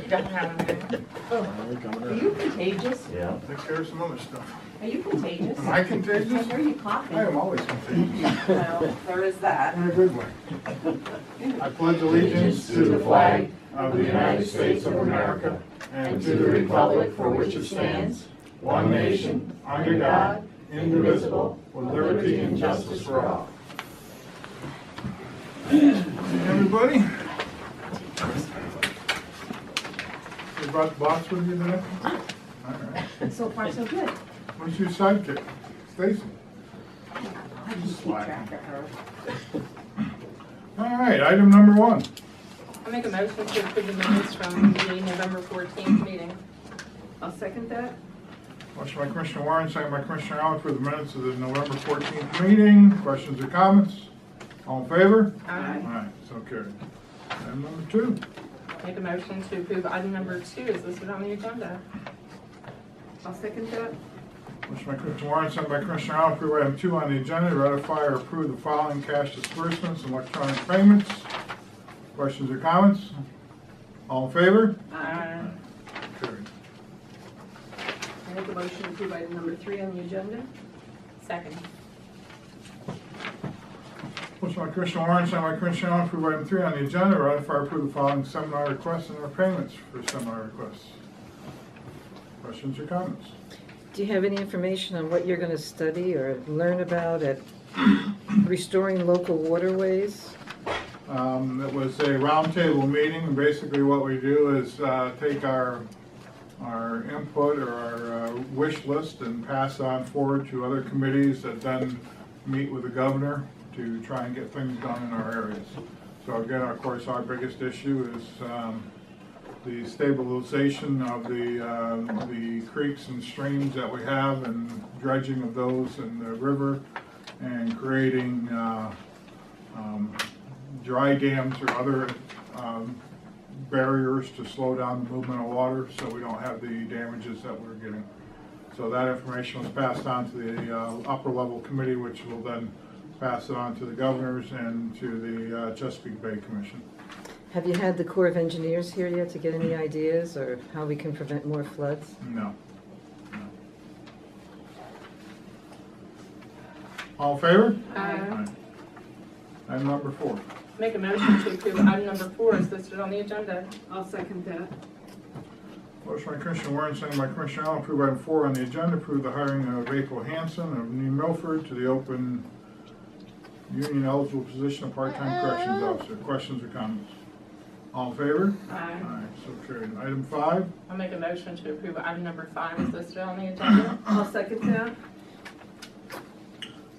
Don't have them. Are you contagious? Yeah. Take care of some other stuff. Are you contagious? Am I I contagious? hear you coughing. I am always contagious, Well, there is that. in a good way. I pledge allegiance to the flag of the United States of America and to the republic for which it stands, one nation, under God, indivisible, with liberty and justice for all. Everybody? You brought the box with you today? All right. So far, so good. What's your sidekick? Stacy? I just keep track of her. All right, item number 1. I make a motion to approve the minutes from the November 14th meeting. I'll second that. Motion by Commissioner Warren, second by Commissioner Arnold for the minutes of the November 14th meeting. Questions or comments? All in favor? Aye. Aye, so carried. Item number 2. Make a motion to approve item number 2 is listed on the agenda. I'll second that. Motion by Commissioner Warren, second by Commissioner Arnold, approve item 2 on the agenda, to ratify or approve the following cash disbursements and electronic payments. Questions or comments? All in favor? Aye. Carried. I make a motion to approve item number 3 on the agenda. Second. Motion by Commissioner Warren, second by Commissioner Arnold, approve item 3 on the agenda, to ratify or approve the following seminar requests and their payments for seminar requests. Questions or comments? Do you have any information on what you're going to study or learn about at restoring local waterways? It was a roundtable meeting, and basically what we do is take our input or our wish list and pass on forward to other committees that then meet with the governor to try and get things done in our areas. So again, of course, our biggest issue is the stabilization of the creeks and streams that we have and dredging of those in the river and creating dry dams or other barriers to slow down the movement of water so we don't have the damages that we're getting. So that information was passed on to the upper level committee, which will then pass it on to the governors and to the Chesapeake Bay Commission. Have you had the Corps of Engineers here yet to get any ideas or how we can prevent more floods? No. All in favor? Aye. Item number 4. Make a motion to approve item number 4 is listed on the agenda. I'll second that. Motion by Commissioner Warren, second by Commissioner Arnold, approve item 4 on the agenda, approve the hiring of April Hanson of New Milford to the open union eligible position of part-time corrections officer. Questions or comments? All in favor? Aye. So carried. Item 5. I'll make a motion to approve item number 5 is listed on the agenda. I'll second that.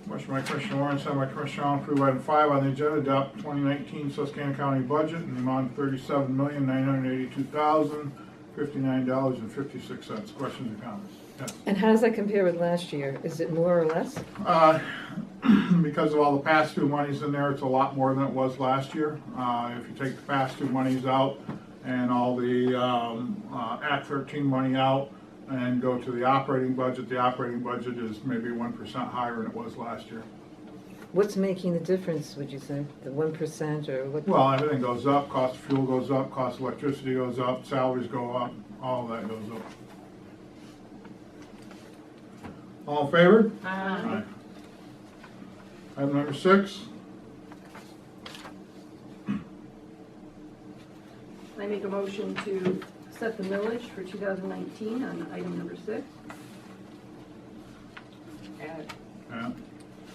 Motion by Commissioner Warren, second by Commissioner Arnold, approve item 5 on the agenda, adopt 2019 Susquehanna County budget in the amount of $37,982,059.56. Questions or comments? Yes. And how does that compare with last year? Is it more or less? Because of all the pass-through monies in there, it's a lot more than it was last year. If you take the pass-through monies out and all the Act 13 money out and go to the operating budget is maybe 1% higher than it was last year. What's making the difference, would you say? The 1% or what? Well, everything goes up, cost of fuel goes up, cost of electricity goes up, salaries go up, all of that goes up. All in favor? Aye. Item number 6. I make a motion to set the millage for 2019 on item number 6. At Yeah.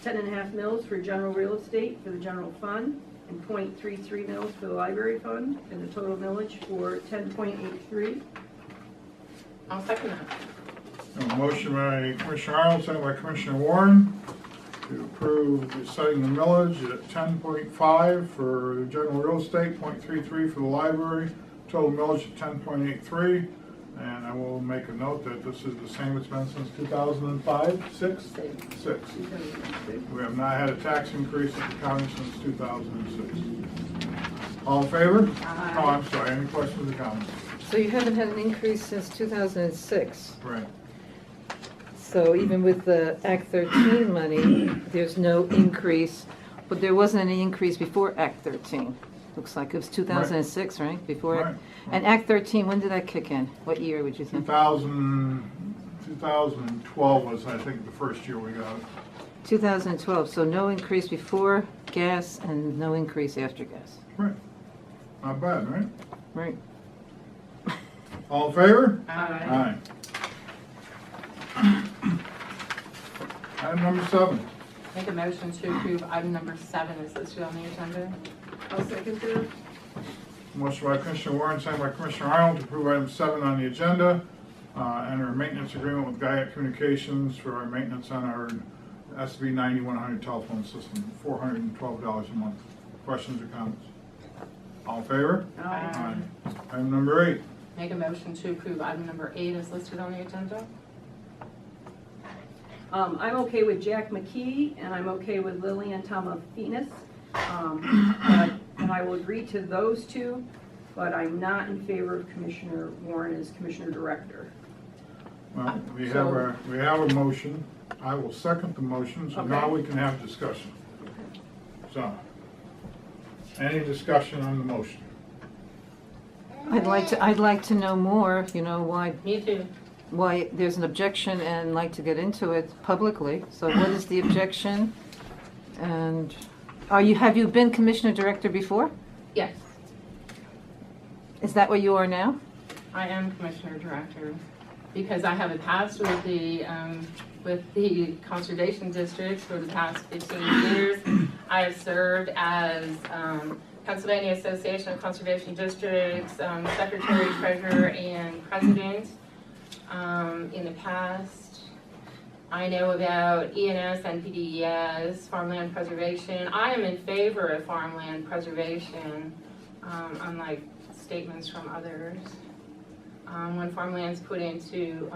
10.5 mils for general real estate for the general fund and .33 mils for the library fund, and the total millage for 10.83. I'll second that. A motion by Commissioner Arnold, second by Commissioner Warren to approve setting the millage at 10.5 for the general real estate, .33 for the library, total millage at 10.83. And I will make a note that this is the same it's been since 2005, 6? 6. We have not had a tax increase at the county since 2006. All in favor? Aye. Oh, I'm sorry, any questions or comments? So you haven't had an increase since 2006. Right. So even with the Act 13 money, there's no increase, but there wasn't any increase before Act 13. looks like it was 2006, right? Before, Right. and Act 13, when did that kick in? What year would you think? 2012 was, I think, the first year we got it. 2012, so no increase before gas and no increase after gas. Right. Not bad, right? Right. All in favor? Aye. Item number 7. Make a motion to approve item number 7 is listed on the agenda. I'll second that. Motion by Commissioner Warren, second by Commissioner Arnold to approve item 7 on the agenda. Enter a maintenance agreement with Guyot Communications for our maintenance on our SV 9100 telephone system, $412 a month. Questions or comments? All in favor? Aye. Item number 8. Make a motion to approve item number 8 is listed on the agenda. I'm okay with Jack McKee, and I'm okay with Lillian Theophanis. And I will agree to those two, but I'm not in favor of Commissioner Warren as Commissioner Director. Well, we have a motion. I will second the motion, so now Okay. we can have discussion. So, any discussion on the motion? I'd like to know more, you know, why Me too. there's an objection and like to get into it publicly. So what is the objection? And have you been Commissioner Director before? Yes, Is that what you are now? I am Commissioner Director because I have a past with the Conservation District for the past 15 years. I have served as Pennsylvania Association of Conservation Districts, Secretary, Treasurer, and President in the past. I know about ENS, NPDES, farmland preservation. I am in favor of farmland preservation, unlike statements from others. When farmland's put into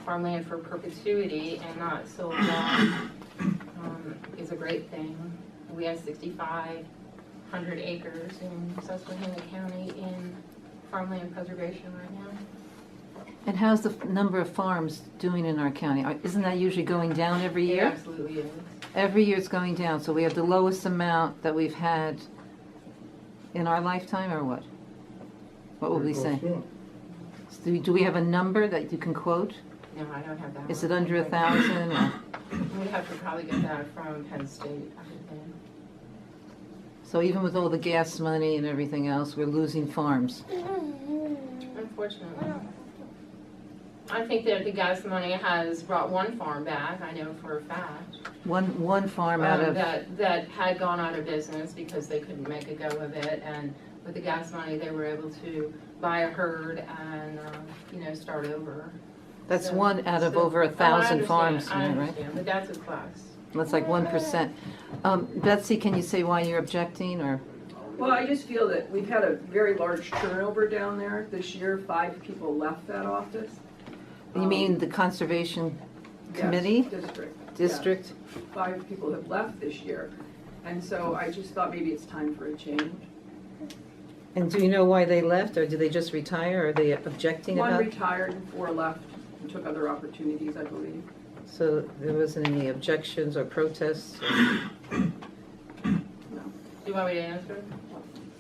farmland for perpetuity and not sold off is a great thing. We have 6,500 acres in Susquehanna County in farmland preservation right now. And how's the number of farms doing in our county? Isn't that usually going down every It year? absolutely is. Every year it's going down, so we have the lowest amount that we've had in our lifetime, or what? What would we say? Do we have a number that you can quote? No, I don't have that. Is it one. under 1,000? or- We'd have to probably get that from Penn State, I would think. So even with all the gas money and everything else, we're losing farms. Unfortunately. I think that the gas money has brought one farm back, I know for a fact. One farm out of, That had gone out of business because they couldn't make a go of it, and with the gas money, they were able to buy a herd and, start over. that's So- one out of so- over Oh, I 1,000 understand, farms, I right? understand, but that's a plus. That's like 1%. Betsy, can you say why you're objecting, or? Well, I just feel that we've had a very large turnover down there this year. 5 people left that office. You mean the Conservation Yes, Committee? District. District? Yes. 5 people have left this year. And so I just thought maybe it's time for a change. And do you know why they left, or did they just retire, or are they objecting One about? retired and 4 left and took other opportunities, I believe. So there wasn't any objections or protests? No. Do you want me to answer?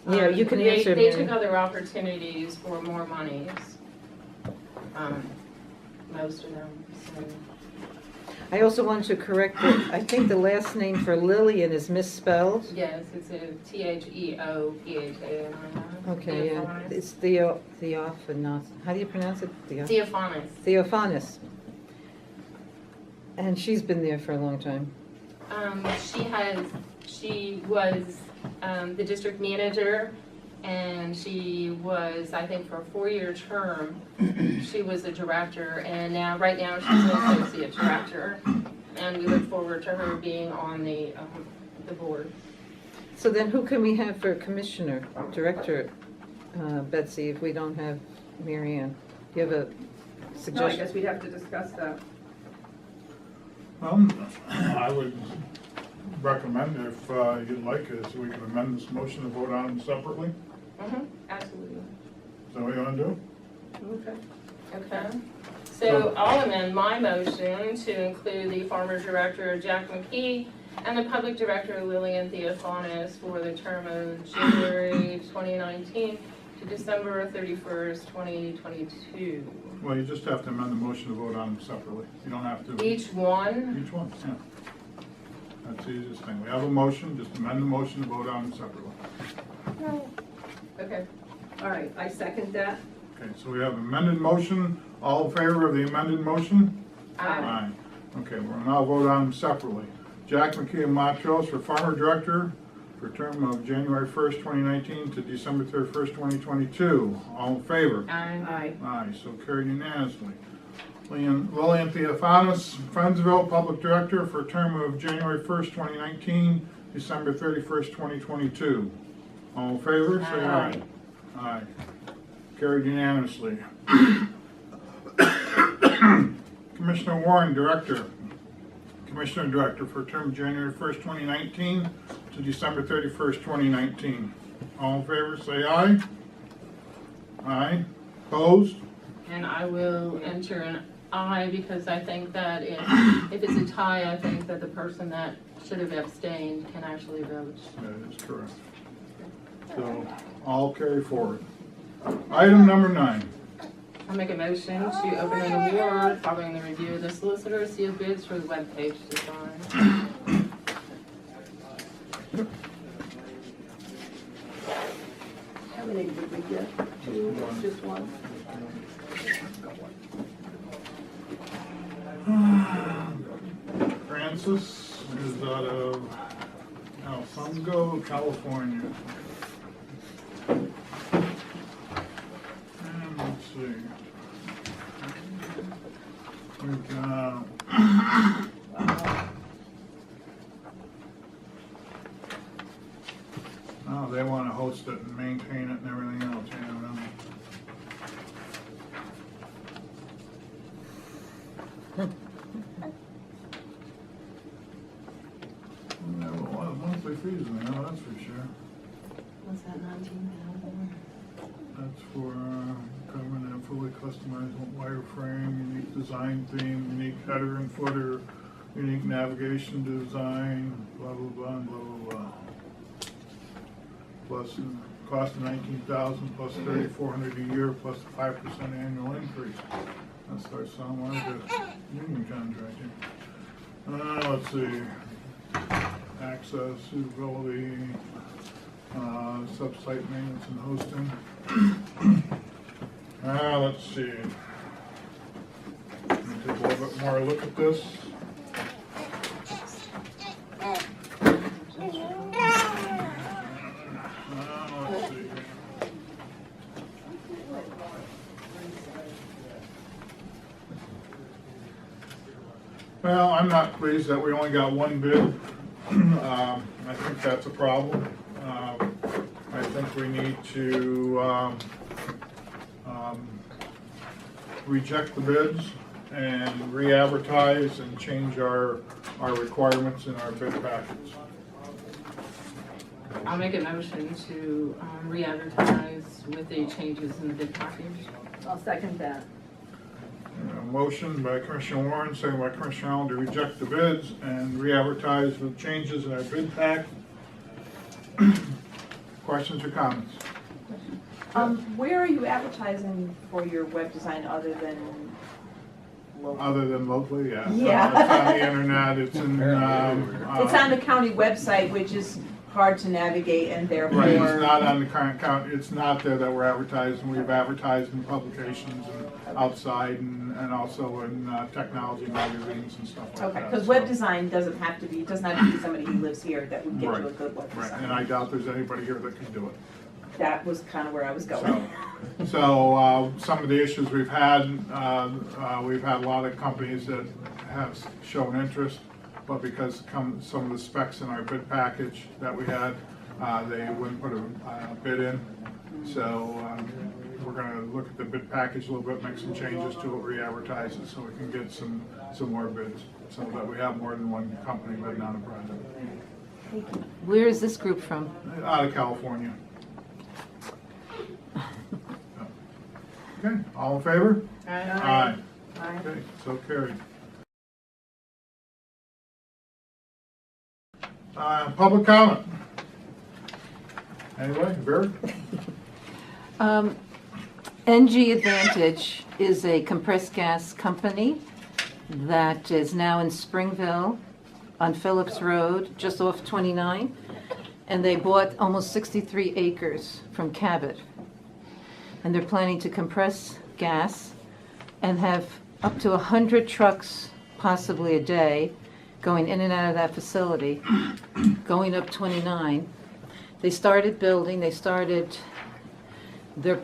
Yeah, you can They answer, They Mary. took other opportunities for more monies. Most of them, so. I also wanted to correct that, I think the last name for Lillian is misspelled. Yes, it's a Theophanis. Okay, yeah, it's Theophanis, how do you pronounce it? Theophanis. Theophanis. And she's been there for a long time. She was the district manager, and she was, I think, for a 4-year term, she was the director, and right now she's an associate director, and we look forward to her being on the board. So then who can we have for commissioner, director, Betsy, if we don't have Mary Ann? Do you have a No, I suggestion? guess we'd have to discuss that. I would recommend, if you'd like, is we can amend this motion and vote on them separately. Absolutely. Is that what you want to do? Okay. Okay. So I'll amend my motion to include the farmer director, Jack McKee, and the Public Director Lillian Theophanis for the term of January 2019 to December 31st, 2022. Well, you just have to amend the motion to vote on them separately. You don't have to. Each one? Each one, yeah. That's the easiest thing. We have a motion, just amend the motion to vote on them separately. Okay. All right, I second that. Okay, so we have amended motion. All in favor of the amended motion? Aye. Okay, we'll now vote on them separately. Jack McKee of Montrose for Farmer Director for a term of January 1st, 2019 to December 31st, 2022. All in favor? Aye. Aye. Aye, so carried unanimously. Lillian Theophanis, Friendsville Public Director for a term of January 1st, 2019, December 31st, 2022. All in favor, say aye. Aye. Carried unanimously. Commissioner Warren, Commissioner Director for a term of January 1st, 2019 to December 31st, 2019. All in favor, say aye. Aye. Opposed? And I will enter an aye because I think that if it's a tie, I think that the person that should have abstained can actually vote. That is correct. So, all carry forward. Item number 9. I'll make a motion to open an award following the review of the solicitor sealed bids for the webpage design. How many did we get? 2, just 1? Francis is out of Alfonso, California. And let's see. We've got oh, they want to host it and maintain it and everything else, you know. We have a lot of monthly fees in there, that's for sure. Was that 19,000? That's for covering a fully customized wireframe, unique design theme, unique header and footer, unique navigation design, blah, blah, blah, and blah, blah, blah. Plus cost of $19,000 plus $3,400 a year plus a 5% annual increase. That starts sounding like a union contract here. Let's see. Access, suitability, sub-site maintenance and hosting. Let's see. Let me take a little bit more look at this. Let's see. Well, I'm not pleased that we only got one bid. I think that's a problem. I think we need to reject the bids and re-advertise and change our requirements in our bid package. I'll make a motion to re-advertise with the changes in the bid package. I'll second that. Motion by Commissioner Warren, second by Commissioner Arnold to reject the bids and re-advertise with changes in our bid pack. Questions or comments? Where are you advertising for your web design other than local? Other than locally, yeah. Yeah. It's on the internet, it's in. It's on the county website, which is hard to navigate and therefore. Right, it's not on the current count, it's not there that we're advertising. We've advertised in publications and outside and also in technology magazines and stuff like that. Okay, because web design doesn't have to be somebody who lives here that would get you a good web Right, and design. I doubt there's anybody here that can do it. That was kind of where I was going. So some of the issues we've had a lot of companies that have shown interest, but because some of the specs in our bid package that we had, they wouldn't put a bid in. So we're going to look at the bid package a little bit, make some changes to it, re-advertise it so we can get some more bids, so that we have more than one company bidding on a project. Where is this group from? Out of California. Okay, all in favor? Aye. Okay, so carried. Public comment. Anyway, Vera? NG Advantage is a compressed gas company that is now in Springville on Phillips Road, just off 29. And they bought almost 63 acres from Cabot. And they're planning to compress gas and have up to 100 trucks, possibly a day, going in and out of that facility, going up 29. They started building, they started their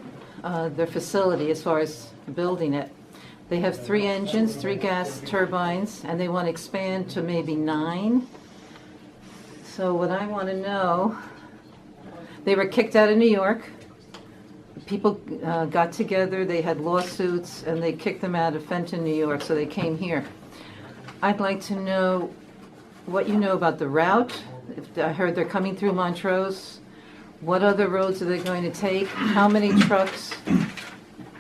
facility as far as building it. They have 3 engines, 3 gas turbines, and they want to expand to maybe 9. So what I want to know, they were kicked out of New York. People got together, they had lawsuits, and they kicked them out of Fenton, New York, so they came here. I'd like to know what you know about the route. I heard they're coming through Montrose. What other roads are they going to take? How many trucks?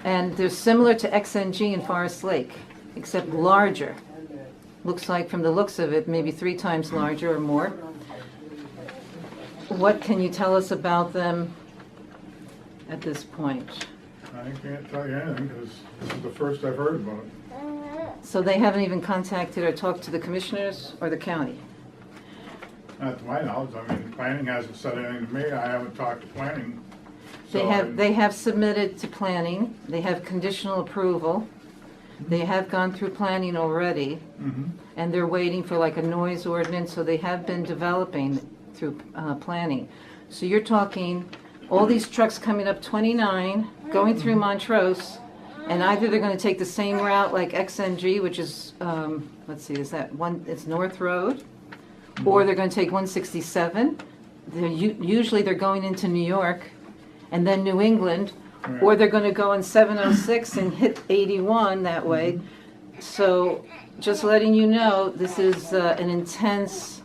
And they're similar to XNG in Forest Lake, except larger. Looks like, from the looks of it, maybe 3 times larger or more. What can you tell us about them at this point? I can't tell you anything because this is the first I've heard about it. So they haven't even contacted or talked to the commissioners or the county? Not to my knowledge. I mean, planning hasn't said anything to me. I haven't talked to planning. So They have submitted to planning. They have conditional approval. They have gone through planning already, and they're waiting for like a noise ordinance, so they have been developing through planning. So you're talking all these trucks coming up 29, going through Montrose, and either they're going to take the same route like XNG, which is, let's see, is that one, it's North Road, or they're going to take 167. Usually they're going into New York and then New England, or they're going to go on 706 and hit 81 that way. So just letting you know, this is an intense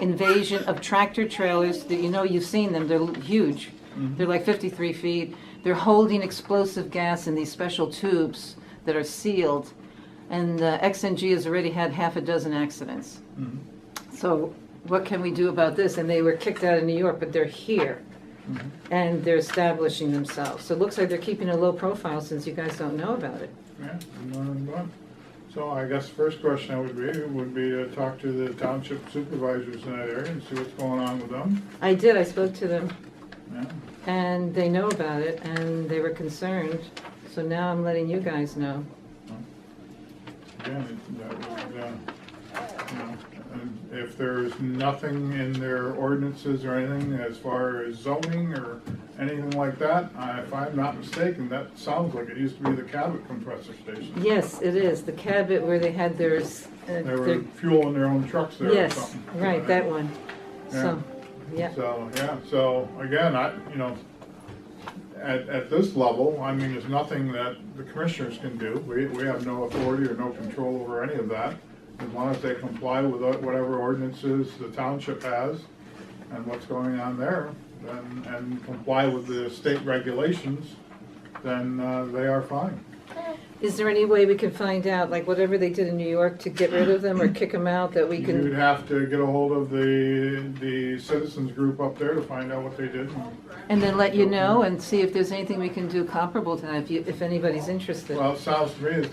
invasion of tractor trailers that, you know, you've seen them, they're huge. They're like 53 feet. They're holding explosive gas in these special tubes that are sealed. And XNG has already had half a dozen accidents. So what can we do about this? And they were kicked out of New York, but they're here. And they're establishing themselves. So it looks like they're keeping a low profile since you guys don't know about it. Yeah, so I guess the first question would be to talk to the township supervisors in that area and see what's going on with them. I did, I spoke to them. Yeah. And they know about it, and they were concerned. So now I'm letting you guys know. Again, that was, you know, and if there's nothing in their ordinances or anything as far as zoning or anything like that, if I'm not mistaken, that sounds like it used to be the Cabot compressor station. Yes, it is. The Cabot where they had theirs. They were fueling their own trucks there or Yes, something. right, that one. So, yeah. So, yeah, so again, you know, at this level, I mean, there's nothing that the commissioners can do. We have no authority or no control over any of that. As long as they comply with whatever ordinances the township has and what's going on there, and comply with the state regulations, then they are fine. Is there any way we can find out, like whatever they did in New York, to get rid of them or kick them out, that we You'd can? have to get a hold of the citizens group up there to find out what they did. And then let you know and see if there's anything we can do comparable to that, if anybody's interested. Well, it sounds to me as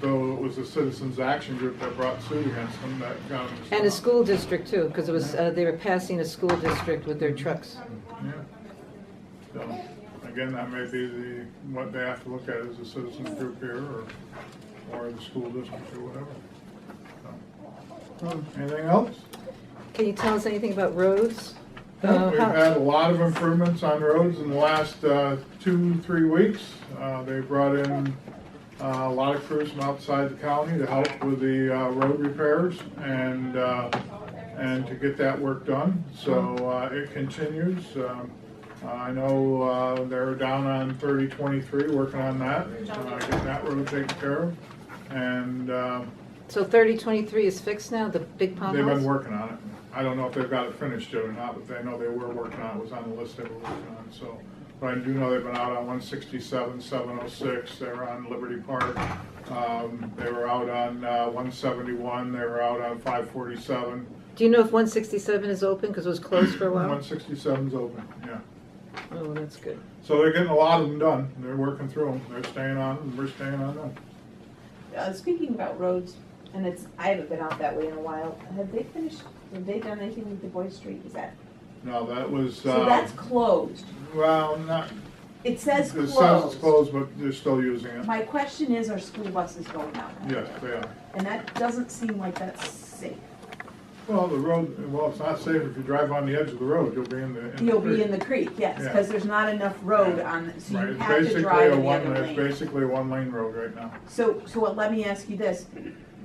though it was the Citizens Action Group that brought suit against them that got them. And a school district too, because it was, they were passing a school district with their trucks. Yeah. So, again, that may be what they have to look at as a citizens group here, or the school district, or whatever. So, anything else? Can you tell us anything about roads? We've had a lot of improvements on roads in the last 2-3 weeks. They brought in a lot of crews from outside the county to help with the road repairs and to get that work done. So it continues. I know they're down on 3023 working on that, getting that road taken care of. And So 3023 is fixed now, the big potholes? they've been working on it. I don't know if they've got it finished yet or not, but they know they were working on it. It was on the list they were working on. So, but I do know they've been out on 167, 706. They were on Liberty Park. They were out on 171. They were out on 547. Do you know if 167 is open, because it was closed for a while? 167's open, yeah. Oh, that's good. So they're getting a lot of them done. They're working through them. They're staying on, and we're staying on them. Speaking about roads, and I haven't been out that way in a while, have they done anything with Du Bois Street? Is that, No, that was, so that's closed. well, not, It says it says closed. it's closed, but they're still using it. My question is, are school buses going out? Yes, they are. And that doesn't seem like that's safe. Well, the road, well, it's not safe if you drive on the edge of the road, you'll be in the. You'll creek. be in the creek, yes, Yeah. because there's not enough road on, so Right, you it's have to basically drive a in the one, other it's lane. basically a one-lane road right now. So let me ask you this,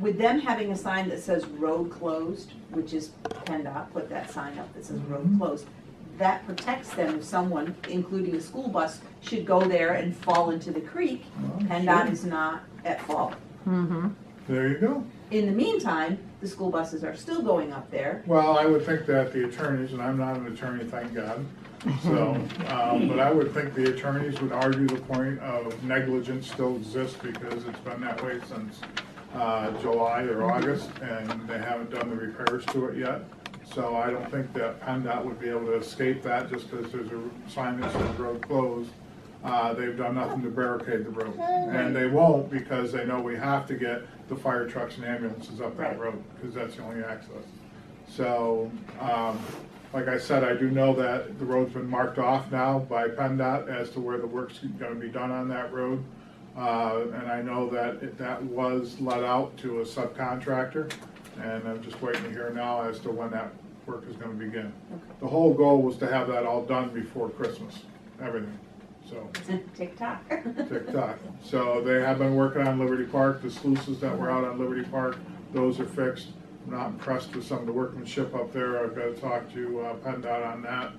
with them having a sign that says road closed, which is PennDOT put that sign up that says road Mm-hmm. closed, that protects them if someone, including a school bus, should go there and fall into the creek, Well, PennDOT sure. is not at fault. Mm-hmm. There you go. In the meantime, the school buses are still going up there. Well, I would think that the attorneys, and I'm not an attorney, thank God, so, but I would think the attorneys would argue the point of negligence still exists because it's been that way since July or August, and they haven't done the repairs to it yet. So I don't think that PennDOT would be able to escape that just because there's a sign that says road closed. They've done nothing to barricade the road, and they won't because they know we have to get the fire trucks and ambulances up that Right. road because that's the only access. So, like I said, I do know that the road's been marked off now by PennDOT as to where the work's gonna be done on that road. And I know that that was let out to a subcontractor, and I'm just waiting to hear now as to when that work is gonna begin. The whole goal was to have that all done before Christmas, everything, so. TikTok. TikTok. So they have been working on Liberty Park, the sluices that were out on Liberty Park, those are fixed. I'm not impressed with some of the workmanship up there, I've got to talk to PennDOT on that.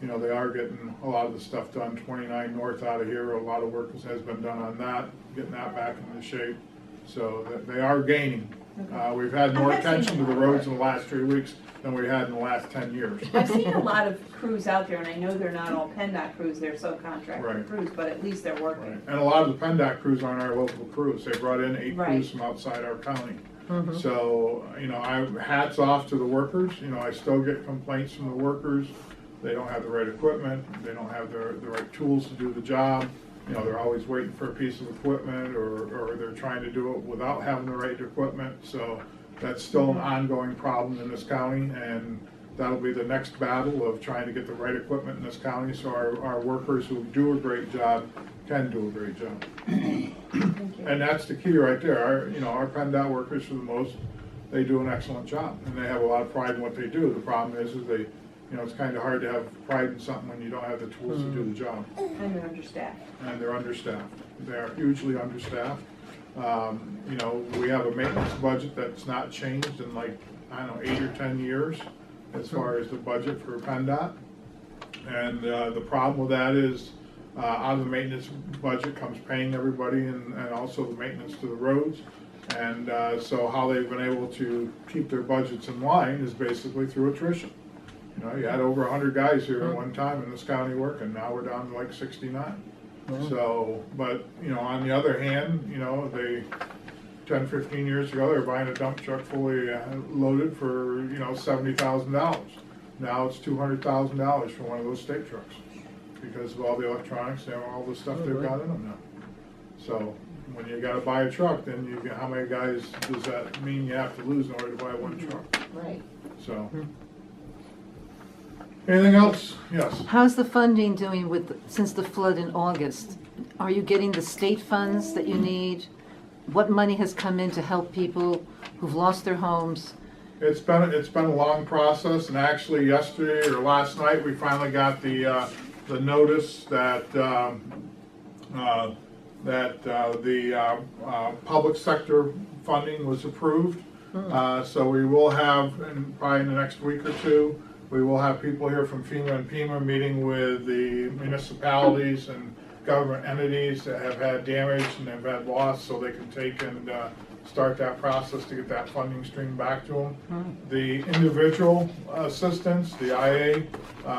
You know, they are getting a lot of the stuff done, 29 north out of here, a lot of work has been done on that, getting that back into shape. So they are gaining. We've had more I have seen attention to a the lot of roads in the last 3 weeks than we had in the last 10 years. I've seen a lot of crews out there, and I know they're not all PennDOT crews, they're subcontractor Right. crews, but at least they're Right. working. And a lot of the PennDOT crews aren't our local crews. They brought in 8 Right. crews from outside our county. Mm-hmm. So, you know, hats off to the workers. You know, I still get complaints from the workers. They don't have the right equipment. They don't have the right tools to do the job. You know, they're always waiting for a piece of equipment or they're trying to do it without having the right equipment. So that's still an ongoing problem in this county, and that'll be the next battle of trying to get the right equipment in this county so our workers who do a great job can do a great job. And that's the key right there. Our PennDOT workers, for the most, they do an excellent job, and they have a lot of pride in what they do. The problem is they, it's kind of hard to have pride in something when you don't have the tools to do the job. And they're understaffed. And they're understaffed. They are hugely understaffed. We have a maintenance budget that's not changed in 8 or 10 years as far as the budget for PennDOT. And the problem with that is out of the maintenance budget comes paying everybody and also the maintenance to the roads. And so how they've been able to keep their budgets in line is basically through attrition. You had over 100 guys here at one time in this county working, now we're down to 69. So, but, on the other hand, they, 10, 15 years ago, they were buying a dump truck fully loaded for, $70,000. Now it's $200,000 for one of those state trucks because of all the electronics and all the stuff they've got in them now. So when you gotta buy a truck, then how many guys does that mean you have to lose in order to buy one truck? Right. So. Anything else? Yes. How's the funding doing since the flood in August? Are you getting the state funds that you need? What money has come in to help people who've lost their homes? It's been a long process, and actually yesterday or last night we finally got the notice that the public sector funding was approved. So we will have, probably in the next week or two, we will have people here from FEMA and PEMA meeting with the municipalities and government entities that have had damage and have had loss, so they can take and start that process to get that funding stream back to them. The individual assistance, the IA,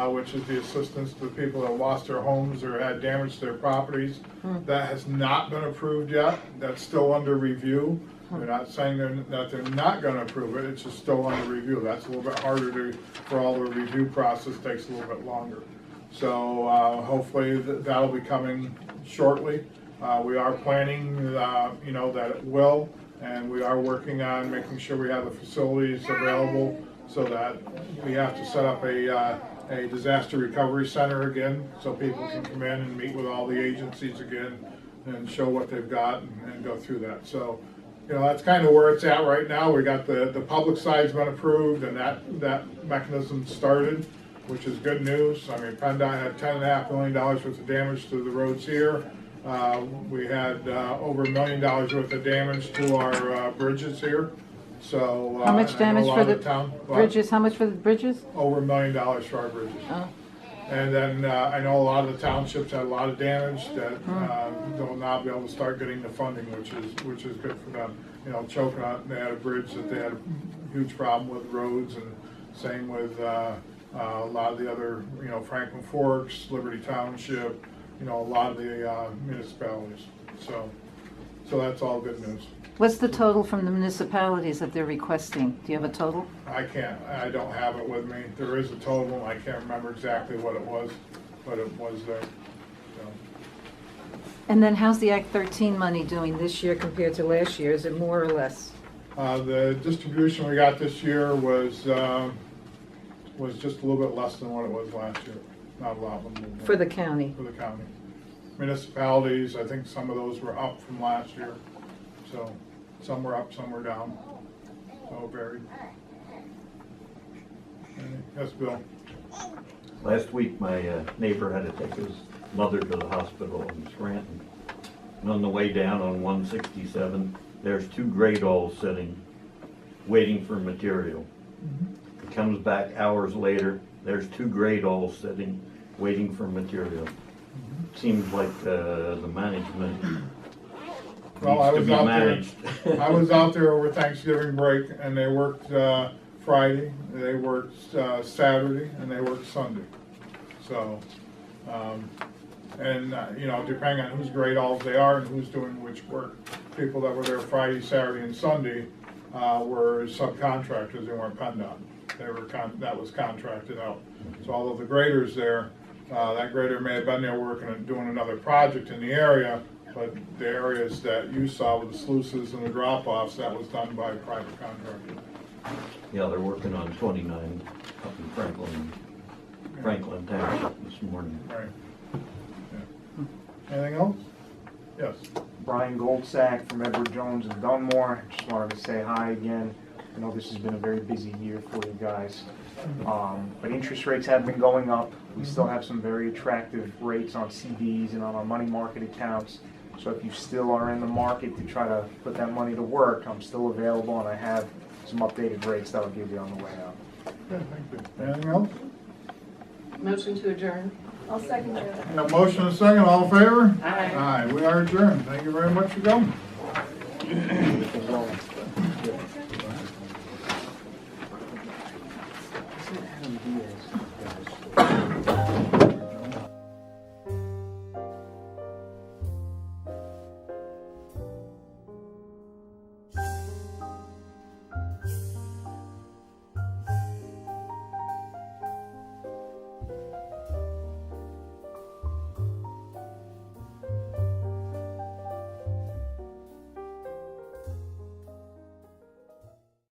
which is the assistance to the people that lost their homes or had damage to their properties, that has not been approved yet. That's still under review. They're not saying that they're not gonna approve it, it's just still under review. That's a little bit harder for all the review process takes a little bit longer. So hopefully that'll be coming shortly. We are planning, you know, that it will, and we are working on making sure we have the facilities available so that we have to set up a disaster recovery center again, so people can come in and meet with all the agencies again and show what they've got and go through that. So, you know, that's kind of where it's at right now. We got the public side's been approved and that mechanism started, which is good news. I mean, PennDOT had $10.5 million worth of damage to the roads here. We had over $1 million worth of damage to our bridges here. So How much damage for the bridges? How much for the bridges? Over $1 million for our bridges. Oh. And then I know a lot of the townships had a lot of damage that they'll now be able to start getting the funding, which is good for them. You know, Choconut, they had a bridge that they had a huge problem with roads, and same with a lot of the other, you know, Franklin Forks, Liberty Township, you know, a lot of the municipalities. So that's all good news. What's the total from the municipalities that they're requesting? Do you have a total? I don't have it with me. There is a total, I can't remember exactly what it was, but it was there. So. And then how's the Act 13 money doing this year compared to last year? Is it more or less? The distribution we got this year was just a little bit less than what it was last year. Not a lot. For the county? For the county. Municipalities, I think some of those were up from last year. So some were up, some were down. So it varied. Yes, Bill? Last week, my neighbor had to take his mother to the hospital in Scranton. And on the way down on 167, there's 2 great alls sitting, waiting for material. He comes back hours later, there's 2 great alls sitting, waiting for material. Seems like the management Well, I needs to was be out managed. there. I was out there over Thanksgiving break, and they worked Friday, they worked Saturday, and they worked Sunday. So, you know, depending on whose grade alls they are and who's doing which work, people that were there Friday, Saturday, and Sunday were subcontractors. They weren't PennDOT. That was contracted out. So although the grader's there, that grader may have been there working and doing another project in the area, but the areas that you saw with the sluices and the drop-offs, that was done by a private contractor. Yeah, they're working on 29 up in Franklin Township this morning. Right. Yeah. Anything else? Yes. Brian Goldsack from Edward Jones and Dunmore. Just wanted to say hi again. I know this has been a very busy year for you guys. But interest rates have been going up. We still have some very attractive rates on CDs and on our money market accounts. So if you still are in the market to try to put that money to work, I'm still available, and I have some updated rates that I'll give you on the way out. Okay, thank you. Anything else? Motion to adjourn. I'll second that. A motion and a second, all in favor? Aye. Aye, we are adjourned. Thank you very much for coming. Adam Diaz, guys.